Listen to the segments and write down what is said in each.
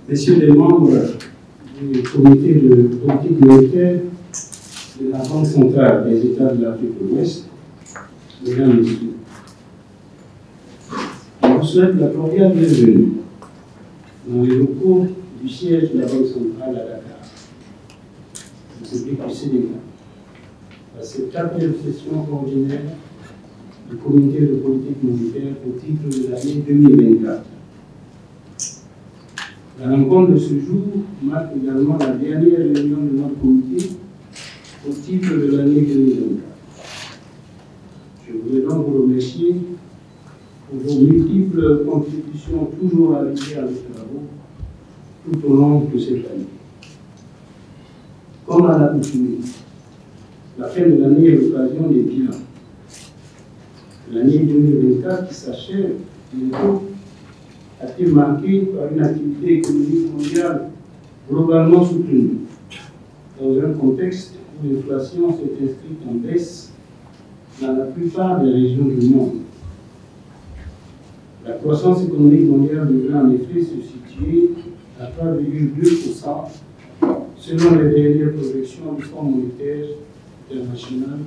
Messieurs les membres du comité de politique monétaire de la Banque centrale des États de l'Afrique de l'Ouest, mesdames et messieurs, je vous souhaite la cordiale bienvenue dans les locaux du siège de la Banque centrale à Dakar, République du Sénégal, à cette 4e session ordinaire du comité de politique monétaire au titre de l'année 2024. La rencontre de ce jour marque également la dernière réunion de notre comité au titre de l'année 2024. Je voudrais donc vous remercier pour vos multiples contributions toujours arrivées à nos travaux tout au long de cette année. Comme à l'accoutumée, la fin de l'année est l'occasion des bilans. L'année 2024 qui s'achève bientôt a été marquée par une activité économique mondiale globalement soutenue, dans un contexte où l'inflation s'est inscrite en baisse dans la plupart des régions du monde. La croissance économique mondiale devrait en effet se situer à 3,2% selon les dernières projections du Fonds monétaire international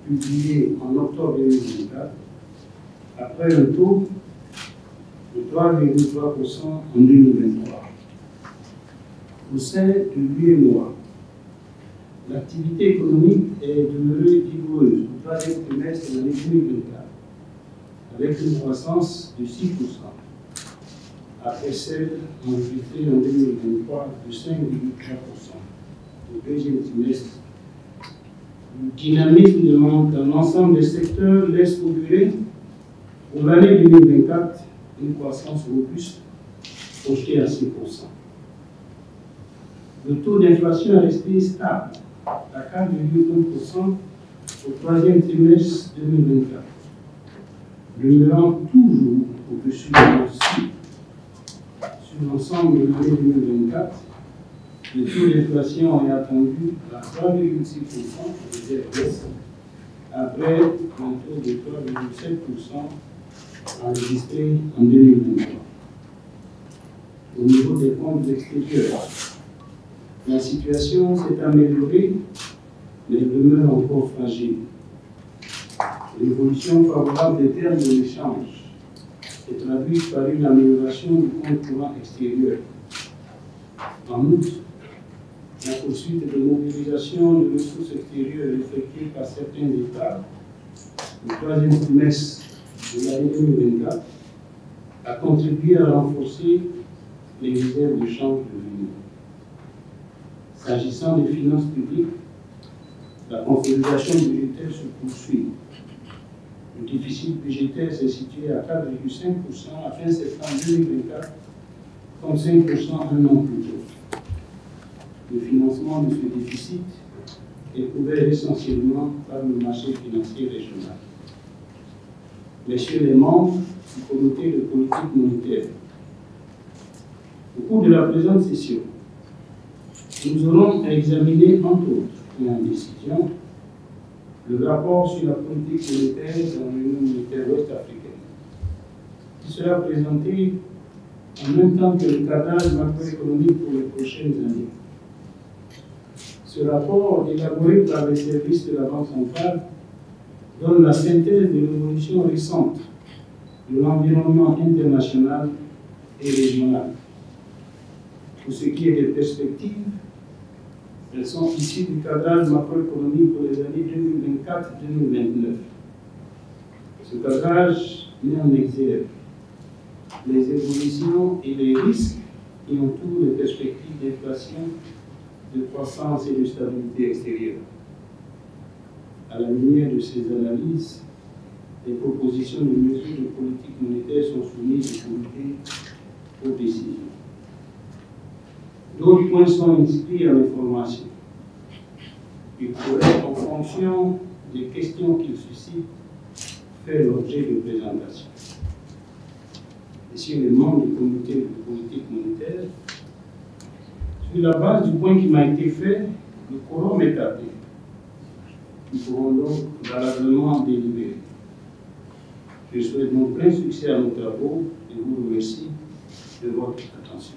publiées en octobre 2024, après un taux de 3,3% en 2023. Au sein de l'UEMOA, l'activité économique est demeurée vigoureuse au 3e trimestre de l'année 2024, avec une croissance de 6%, après celle enregistrée en 2023 de 5,3%. Au 2e trimestre, le dynamisme dans l'ensemble des secteurs laisse augurer pour l'année 2024 une croissance robuste projetée à 6%. Le taux d'inflation est resté stable à 4,1% au 3e trimestre 2024, demeurant toujours au-dessus de nos cibles. Sur l'ensemble de l'année 2024, le taux d'inflation est attendu à 3,6% après un taux de 3,7% enregistré en 2023. Au niveau des comptes extérieurs, la situation s'est améliorée, mais demeure encore fragile. L'évolution favorable des termes de l'échange est traduite par une amélioration du compte courant extérieur. En outre, la poursuite de mobilisation de ressources extérieures effectuée par certains États au 3e trimestre de l'année 2024 a contribué à renforcer les réserves de change de l'Union. S'agissant des finances publiques, la consolidation budgétaire se poursuit. Le déficit budgétaire s'est situé à 4,5% à fin septembre 2024, contre 5% un an plus tôt. Le financement de ce déficit est couvert essentiellement par le marché financier régional. Messieurs les membres du comité de politique monétaire, au cours de la présente session, nous aurons à examiner, entre autres, et en décision, le rapport sur la politique monétaire dans l'Union monétaire ouest-africaine, qui sera présenté en même temps que le cadrage macroéconomique pour les prochaines années. Ce rapport, élaboré par les services de la Banque centrale, donne la synthèse de l'évolution récente de l'environnement international et régional. Pour ce qui est des perspectives, elles sont issues du cadrage macroéconomique pour les années 2024-2029. Ce cadrage met en exergue les évolutions et les risques qui entourent les perspectives d'inflation, de croissance et de stabilité extérieure. À la lumière de ces analyses, les propositions de mesures de politique monétaire sont soumises au comité aux décisions. D'autres points sont inscrits à l'information. Il pourrait, en fonction des questions qu'ils suscitent, faire l'objet de présentation. Messieurs les membres du comité de politique monétaire, sur la base du point qui m'a été fait, le quorum est atteint. Nous pourrons donc valablement délibérer. Je souhaite donc plein succès à nos travaux et vous remercie de votre attention.